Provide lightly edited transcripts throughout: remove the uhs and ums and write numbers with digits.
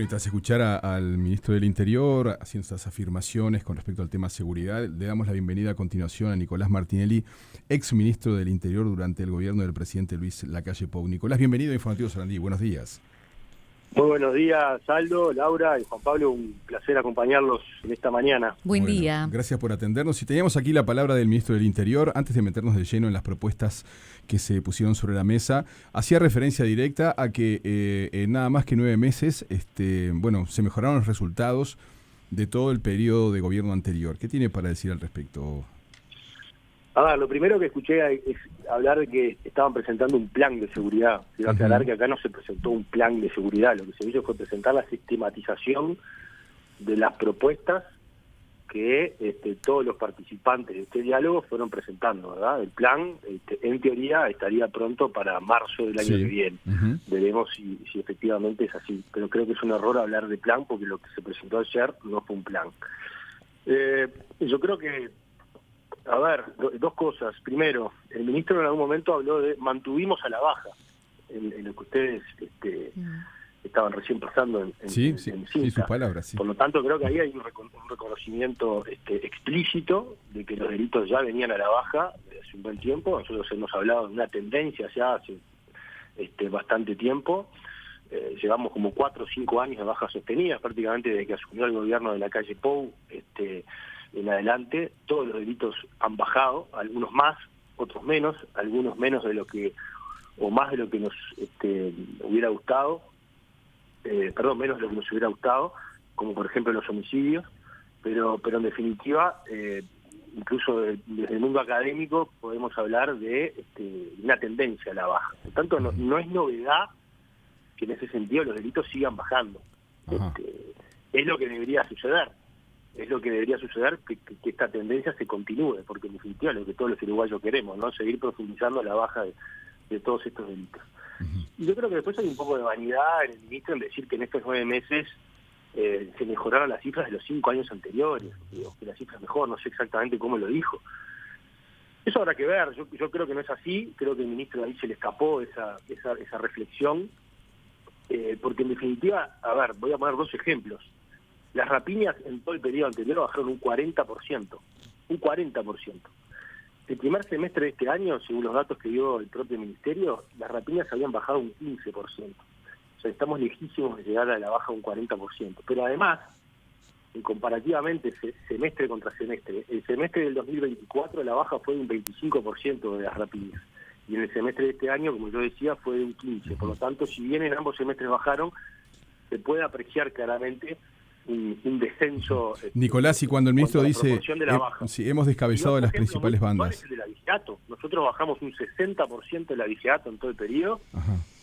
Tras escuchar al ministro del Interior haciendo estas afirmaciones con respecto al tema seguridad, le damos la bienvenida a continuación a Nicolás Martinelli, ex ministro del Interior durante el gobierno del presidente Luis Lacalle Pou. Nicolás, bienvenido a Informativo Sarandí. Buenos días. Muy buenos días, Aldo, Laura y Juan Pablo. Un placer acompañarlos en esta mañana. Buen día. Gracias por atendernos. Y teníamos aquí la palabra del ministro del Interior. Antes de meternos de lleno en las propuestas que se pusieron sobre la mesa, hacía referencia directa a que en nada más que 9 meses se mejoraron los resultados de todo el periodo de gobierno anterior. ¿Qué tiene para decir al respecto? A ver, lo primero que escuché es hablar de que estaban presentando un plan de seguridad. Quiero aclarar que acá no se presentó un plan de seguridad. Lo que se hizo fue presentar la sistematización de las propuestas que todos los participantes de este diálogo fueron presentando, ¿verdad? El plan, en teoría, estaría pronto para marzo del año que viene. Veremos si efectivamente es así. Pero creo que es un error hablar de plan porque lo que se presentó ayer no fue un plan. Yo creo que, a ver, dos cosas. Primero, el ministro en algún momento habló de mantuvimos a la baja, en lo que ustedes estaban recién pasando en sus palabras. Sí. Por lo tanto, creo que ahí hay un reconocimiento explícito de que los delitos ya venían a la baja hace un buen tiempo. Nosotros hemos hablado de una tendencia ya hace bastante tiempo. Llevamos como 4 o 5 años de bajas sostenidas, prácticamente desde que asumió el gobierno de Lacalle Pou en adelante. Todos los delitos han bajado, algunos más, otros menos, algunos menos de lo que, o más de lo que nos hubiera gustado, menos de lo que nos hubiera gustado, como por ejemplo los homicidios, pero en definitiva, incluso desde el mundo académico podemos hablar de una tendencia a la baja. Por tanto, no es novedad que en ese sentido los delitos sigan bajando. Es lo que debería suceder. Es lo que debería suceder que esta tendencia se continúe, porque en definitiva es lo que todos los uruguayos queremos, ¿no? Seguir profundizando la baja de todos estos delitos. Y yo creo que después hay un poco de vanidad en el ministro en decir que en estos 9 meses se mejoraron las cifras de los 5 años anteriores, que la cifra es mejor, no sé exactamente cómo lo dijo. Eso habrá que ver, yo creo que no es así, creo que el ministro ahí se le escapó esa reflexión, porque en definitiva, a ver, voy a poner 2 ejemplos. Las rapiñas en todo el periodo anterior bajaron un 40%. Un 40%. El primer semestre de este año, según los datos que dio el propio ministerio, las rapiñas habían bajado un 15%. O sea, estamos lejísimos de llegar a la baja un 40%. Pero además, comparativamente, semestre contra semestre, el semestre del 2024 la baja fue de un 25% de las rapiñas. Y en el semestre de este año, como yo decía, fue de un 15%. Por lo tanto, si bien en ambos semestres bajaron, se puede apreciar claramente un descenso. Nicolás, y cuando el ministro dice hemos descabezado las principales bandas. Es el de la Vigiato. Nosotros bajamos un 60% de la Vigiato en todo el periodo,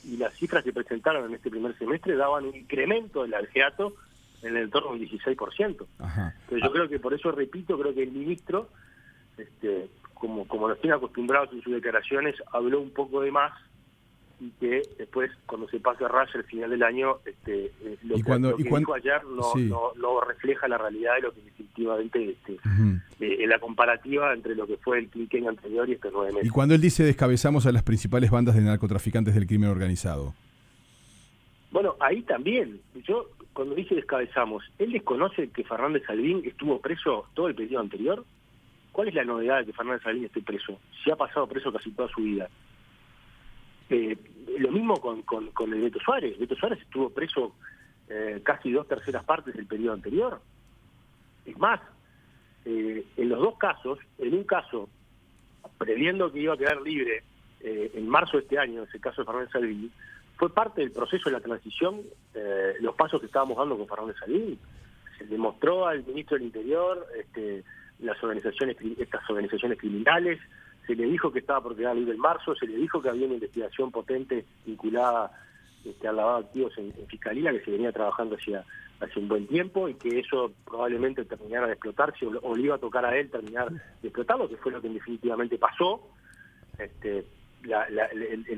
y las cifras que presentaron en este primer semestre daban un incremento de la Vigiato en el entorno del 16%. Entonces yo creo que por eso, repito, creo que el ministro, como nos tiene acostumbrados en sus declaraciones, habló un poco de más, y que después, cuando se pase a raya al final del año, lo que dijo ayer no refleja la realidad de lo que definitivamente la comparativa entre lo que fue el quinquenio anterior y estos 9 meses. Y cuando él dice descabezamos a las principales bandas de narcotraficantes del crimen organizado. Bueno, ahí también, yo cuando dice descabezamos, ¿él desconoce que Fernández Salvín estuvo preso todo el periodo anterior? ¿Cuál es la novedad de que Fernández Salvín esté preso? Si ha pasado preso casi toda su vida. Lo mismo con el Beto Suárez. Beto Suárez estuvo preso casi 2/3 partes del periodo anterior. Es más, en los dos casos, en un caso, previendo que iba a quedar libre en marzo de este año, en ese caso de Fernández Salvín, fue parte del proceso de la transición, los pasos que estábamos dando con Fernández Salvín. Se demostró al ministro del Interior estas organizaciones criminales. Se le dijo que estaba por quedar libre en marzo, se le dijo que había una investigación potente vinculada al lavado de activos en Fiscalía, que se venía trabajando hace un buen tiempo, y que eso probablemente terminara de explotarse, o le iba a tocar a él terminar de explotarlo, que fue lo que definitivamente pasó. El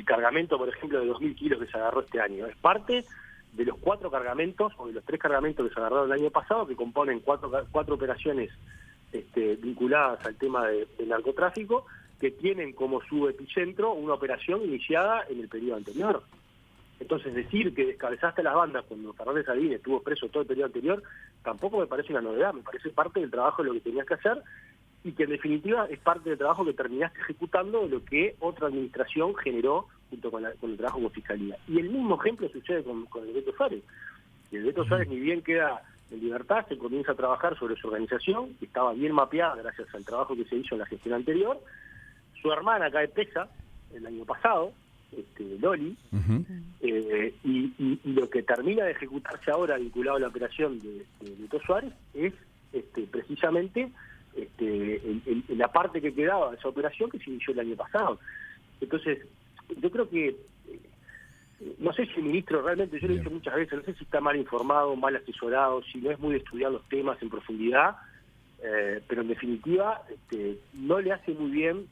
cargamento, por ejemplo, de 2.000 kilos que se agarró este año, es parte de los 4 cargamentos, o de los 3 cargamentos que se agarraron el año pasado, que componen 4 operaciones vinculadas al tema de narcotráfico, que tienen como su epicentro una operación iniciada en el periodo anterior. Entonces decir que descabezaste las bandas cuando Fernández Sabine estuvo preso todo el periodo anterior, tampoco me parece una novedad, me parece parte del trabajo de lo que tenías que hacer, y que en definitiva es parte del trabajo que terminaste ejecutando de lo que otra administración generó junto con el trabajo con Fiscalía. Y el mismo ejemplo sucede con el Beto Suárez. El Beto Suárez ni bien queda en libertad, se comienza a trabajar sobre su organización, que estaba bien mapeada gracias al trabajo que se hizo en la gestión anterior. Su hermana cae presa el año pasado, Loli, y lo que termina de ejecutarse ahora vinculado a la operación de Beto Suárez es precisamente la parte que quedaba de esa operación que se inició el año pasado. Entonces, yo creo que, no sé si el ministro realmente, yo lo he dicho muchas veces, no sé si está mal informado, mal asesorado, si no es muy de estudiar los temas en profundidad, pero en definitiva no le hace muy bien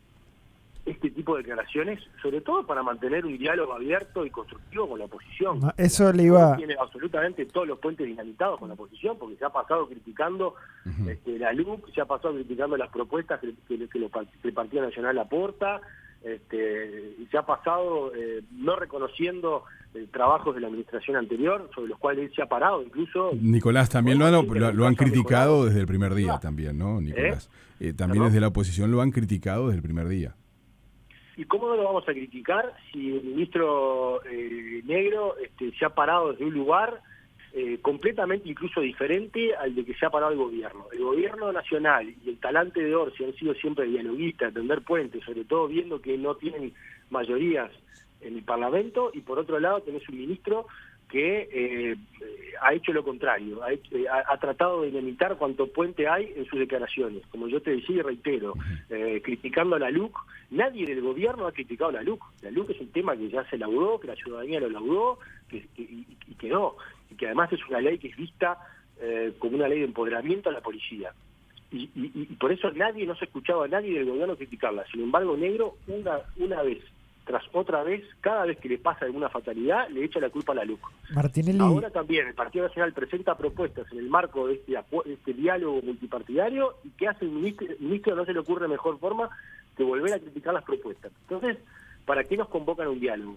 este tipo de declaraciones, sobre todo para mantener un diálogo abierto y constructivo con la oposición. Eso le iba... Tiene absolutamente todos los puentes dinamitados con la oposición, porque se ha pasado criticando la LUC, se ha pasado criticando las propuestas que el Partido Nacional aporta, se ha pasado no reconociendo trabajos de la administración anterior, sobre los cuales él se ha parado incluso. Nicolás, también lo han criticado desde el primer día también, ¿no, Nicolás? También desde la oposición lo han criticado desde el primer día. ¿Y cómo no lo vamos a criticar si el ministro Negro se ha parado desde un lugar completamente incluso diferente al de que se ha parado el gobierno? El gobierno nacional y el talante de Orsi han sido siempre dialoguistas, tender puentes, sobre todo viendo que no tienen mayorías en el Parlamento, y por otro lado tenés un ministro que ha hecho lo contrario, ha tratado de limitar cuánto puente hay en sus declaraciones, como yo te decía y reitero, criticando a la LUC. Nadie del gobierno ha criticado a la LUC. La LUC es un tema que ya se laudó, que la ciudadanía lo laudó, y quedó, y que además es una ley que es vista como una ley de empoderamiento a la policía. Y por eso no se escuchaba a nadie del gobierno criticarla. Sin embargo, Negro, una vez tras otra vez, cada vez que le pasa alguna fatalidad, le echa la culpa a la LUC. Martinelli. Ahora también el Partido Nacional presenta propuestas en el marco de este diálogo multipartidario, y ¿qué hace el ministro? No se le ocurre mejor forma que volver a criticar las propuestas. Entonces, ¿para qué nos convocan a un diálogo?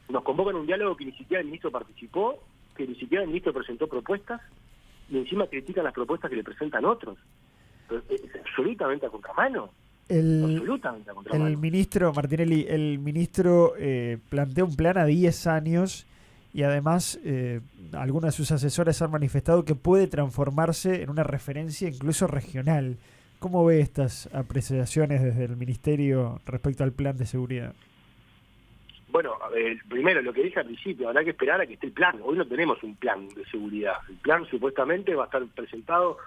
Nos convocan a un diálogo que ni siquiera el ministro participó, que ni siquiera el ministro presentó propuestas, y encima critican las propuestas que le presentan otros. Pero es absolutamente a contramano. El ministro Martinelli, plantea un plan a 10 años y además algunos de sus asesores han manifestado que puede transformarse en una referencia incluso regional. ¿Cómo ve estas apreciaciones desde el ministerio respecto al plan de seguridad? Bueno, primero lo que dije al principio, habrá que esperar a que esté el plan. Hoy no tenemos un plan de seguridad. El plan supuestamente va a estar presentado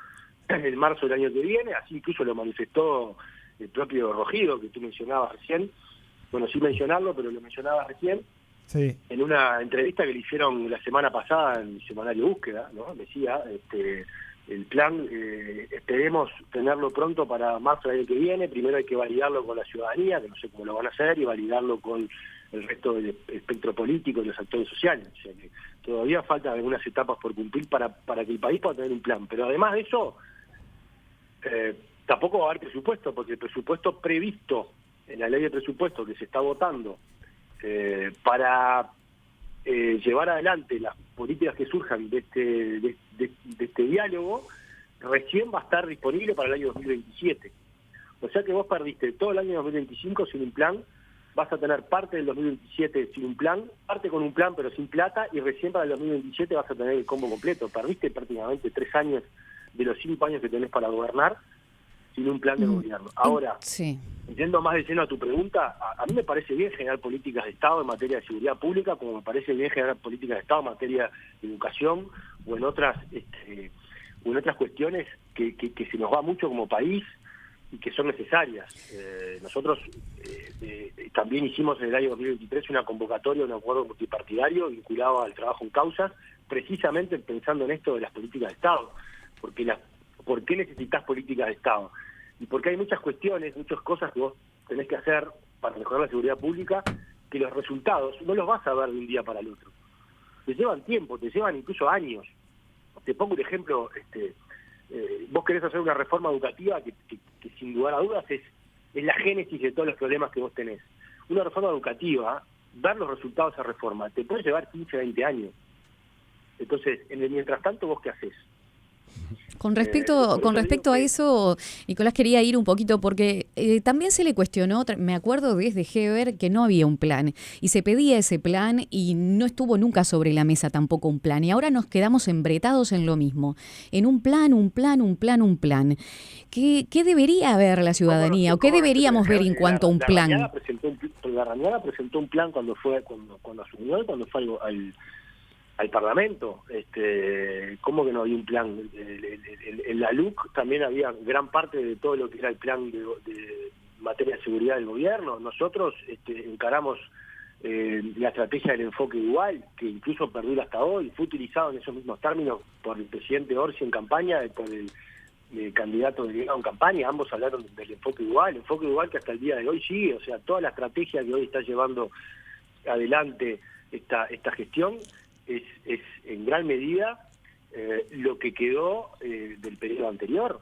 en marzo del año que viene, así incluso lo manifestó el propio Rogido, que tú mencionabas recién. Bueno, sin mencionarlo, pero lo mencionabas recién. Sí. En una entrevista que le hicieron la semana pasada en el semanario Búsqueda, ¿no? Decía, el plan, esperemos tenerlo pronto para marzo del año que viene. Primero hay que validarlo con la ciudadanía, que no sé cómo lo van a hacer, y validarlo con el resto del espectro político y los actores sociales. O sea que todavía faltan algunas etapas por cumplir para que el país pueda tener un plan. Pero además de eso, tampoco va a haber presupuesto, porque el presupuesto previsto en la ley de presupuesto que se está votando para llevar adelante las políticas que surjan de este diálogo, recién va a estar disponible para el año 2027. O sea que vos perdiste todo el año 2025 sin un plan, vas a tener parte del 2027 sin un plan, parte con un plan pero sin plata, y recién para el 2027 vas a tener el combo completo. Perdiste prácticamente 3 años de los 5 años que tenés para gobernar sin un plan de gobierno. Ahora, yendo más de lleno a tu pregunta, a mí me parece bien generar políticas de Estado en materia de seguridad pública, como me parece bien generar políticas de Estado en materia de educación o en otras cuestiones que se nos va mucho como país y que son necesarias. Nosotros también hicimos en el año 2023 una convocatoria, un acuerdo multipartidario vinculado al trabajo en causas, precisamente pensando en esto de las políticas de Estado. ¿Por qué necesitas políticas de Estado? Y porque hay muchas cuestiones, muchas cosas que vos tenés que hacer para mejorar la seguridad pública, que los resultados no los vas a ver de un día para el otro. Te llevan tiempo, te llevan incluso años. Te pongo un ejemplo, vos querés hacer una reforma educativa que sin lugar a dudas es la génesis de todos los problemas que vos tenés. Una reforma educativa ver los resultados de esa reforma te puede llevar 15, 20 años. Entonces, mientras tanto, ¿vos qué haces? Con respecto a eso, Nicolás, quería ir un poquito porque también se le cuestionó, me acuerdo desde Heber, que no había un plan y se pedía ese plan y no estuvo nunca sobre la mesa tampoco un plan, y ahora nos quedamos embretados en lo mismo, en un plan. ¿Qué debería ver la ciudadanía o qué deberíamos ver en cuanto a un plan? La Rañaga presentó un plan cuando asumió y cuando fue al Parlamento. ¿Cómo que no había un plan? En la LUC también había gran parte de todo lo que era el plan de materia de seguridad del gobierno. Nosotros encaramos la estrategia del enfoque dual, que incluso perdura hasta hoy, fue utilizado en esos mismos términos por el presidente Orsi en campaña, por el candidato delegado en campaña. Ambos hablaron del enfoque dual que hasta el día de hoy sigue. O sea, toda la estrategia que hoy está llevando adelante esta gestión es en gran medida lo que quedó del periodo anterior.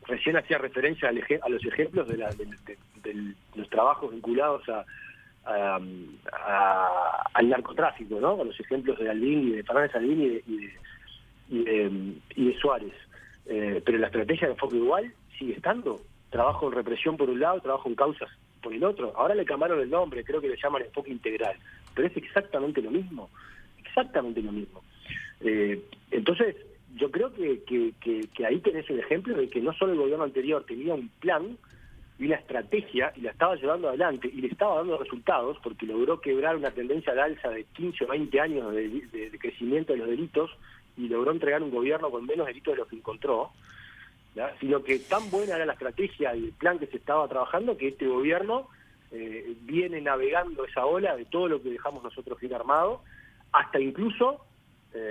Recién hacía referencia a los ejemplos de los trabajos vinculados al narcotráfico, ¿no? A los ejemplos de Albini, de Fernández Albini y de Suárez. Pero la estrategia de enfoque igual sigue estando. Trabajo en represión por un lado, trabajo en causas por el otro. Ahora le cambiaron el nombre, creo que le llaman enfoque integral, pero es exactamente lo mismo. Entonces, yo creo que ahí tenés un ejemplo de que no solo el gobierno anterior tenía un plan y una estrategia y la estaba llevando adelante y le estaba dando resultados, porque logró quebrar una tendencia al alza de 15 o 20 años de crecimiento de los delitos y logró entregar un gobierno con menos delitos de los que encontró, ¿ya? Sino que tan buena era la estrategia y el plan que se estaba trabajando que este gobierno viene navegando esa ola de todo lo que dejamos nosotros bien armado, hasta incluso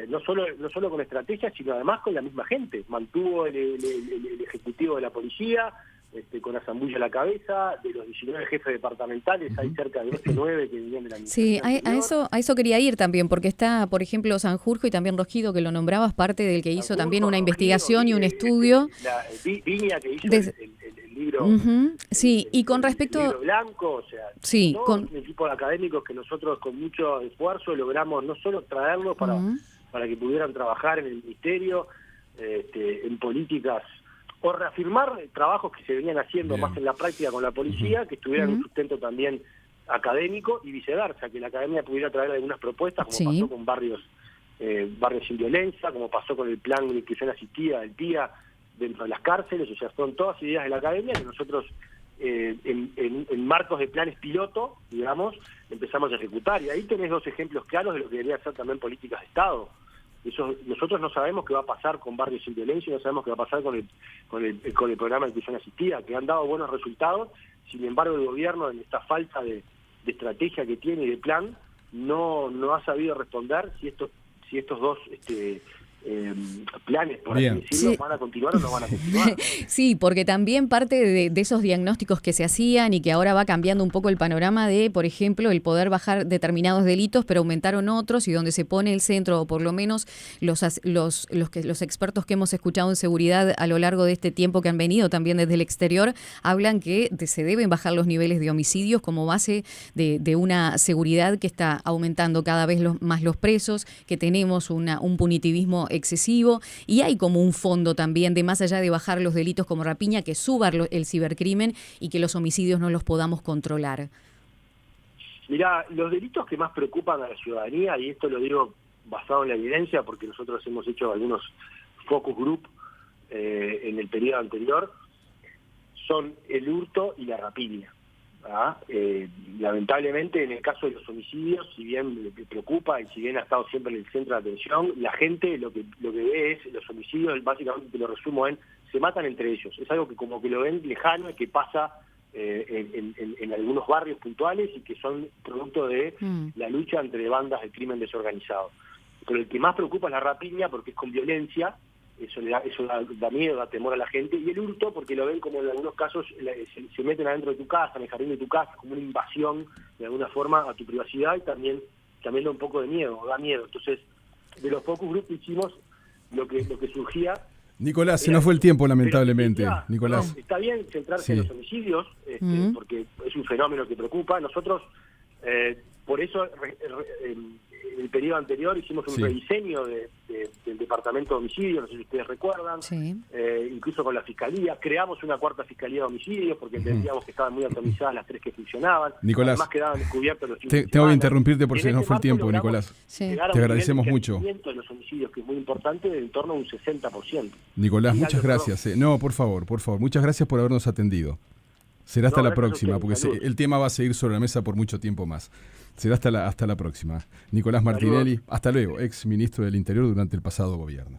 no solo con estrategia, sino además con la misma gente. Mantuvo el ejecutivo de la policía, con Azambulla a la cabeza, de los 19 jefes departamentales, hay cerca de 9 que vivían de la administración. Sí, a eso quería ir también, porque está, por ejemplo, Sanjurjo y también Rogido, que lo nombrabas, parte del que hizo Sanjurjo, también una investigación y un estudio. Viña, que hizo el libro. Sí, y con respecto... El libro blanco, o sea, sí, todo un equipo de académicos que nosotros con mucho esfuerzo logramos no solo traerlos para que pudieran trabajar en el ministerio, en políticas, o reafirmar trabajos que se venían haciendo más en la práctica con la policía, que tuvieran un sustento también académico y viceversa, que la academia pudiera traer algunas propuestas, como pasó con barrios sin violencia, como pasó con el plan de inclusión asistida del PIA dentro de las cárceles. O sea, son todas ideas de la academia que nosotros en marcos de planes piloto, digamos, empezamos a ejecutar. Y ahí tenés dos ejemplos claros de lo que debería ser también políticas de Estado. Nosotros no sabemos qué va a pasar con barrios sin violencia, no sabemos qué va a pasar con el programa de inclusión asistida, que han dado buenos resultados. Sin embargo, el gobierno, en esta falta de estrategia que tiene y de plan, no ha sabido responder si estos dos planes, por así decirlo, ¿van a continuar o no van a continuar? Sí, porque también parte de esos diagnósticos que se hacían y que ahora va cambiando un poco el panorama de, por ejemplo, el poder bajar determinados delitos, pero aumentaron otros, y donde se pone el centro, o por lo menos los expertos que hemos escuchado en seguridad a lo largo de este tiempo, que han venido también desde el exterior, hablan que se deben bajar los niveles de homicidios como base de una seguridad que está aumentando cada vez más los presos, que tenemos un punitivismo excesivo, y hay como un fondo también de, más allá de bajar los delitos como rapiña, que suba el cibercrimen y que los homicidios no los podamos controlar. Mirá, los delitos que más preocupan a la ciudadanía, y esto lo digo basado en la evidencia, porque nosotros hemos hecho algunos focus group en el periodo anterior, son el hurto y la rapiña. Lamentablemente, en el caso de los homicidios, si bien le preocupa y si bien ha estado siempre en el centro de atención, la gente lo que ve es los homicidios, básicamente te lo resumo se matan entre ellos. Es algo que como que lo ven lejano y que pasa en algunos barrios puntuales y que son producto de la lucha entre bandas de crimen desorganizado. Pero el que más preocupa es la rapiña, porque es con violencia. Eso da miedo, da temor a la gente, y el hurto porque lo ven como en algunos casos se meten adentro de tu casa, en el jardín de tu casa, como una invasión de alguna forma a tu privacidad, y también da un poco de miedo, da miedo. Entonces, de los focus group hicimos lo que surgía. Nicolás, se nos fue el tiempo, lamentablemente. Nicolás. No, está bien centrarse en los homicidios, porque es un fenómeno que preocupa. Nosotros Por eso el periodo anterior hicimos un rediseño del Departamento de Homicidios, no sé si ustedes recuerdan, incluso con la Fiscalía. Creamos una cuarta Fiscalía de Homicidios porque entendíamos que estaban muy atomizadas las 3 que funcionaban. Nicolás, además quedaban descubiertos los tengo que interrumpirte por si no fue el tiempo, Nicolás. Te agradecemos mucho. De los homicidios, que es muy importante, de en torno a un 60%. Nicolás, muchas gracias. No, por favor, muchas gracias por habernos atendido. Será hasta la próxima, porque el tema va a seguir sobre la mesa por mucho tiempo más. Será hasta la próxima. Nicolás Martinelli, hasta luego, ex ministro del Interior durante el pasado gobierno.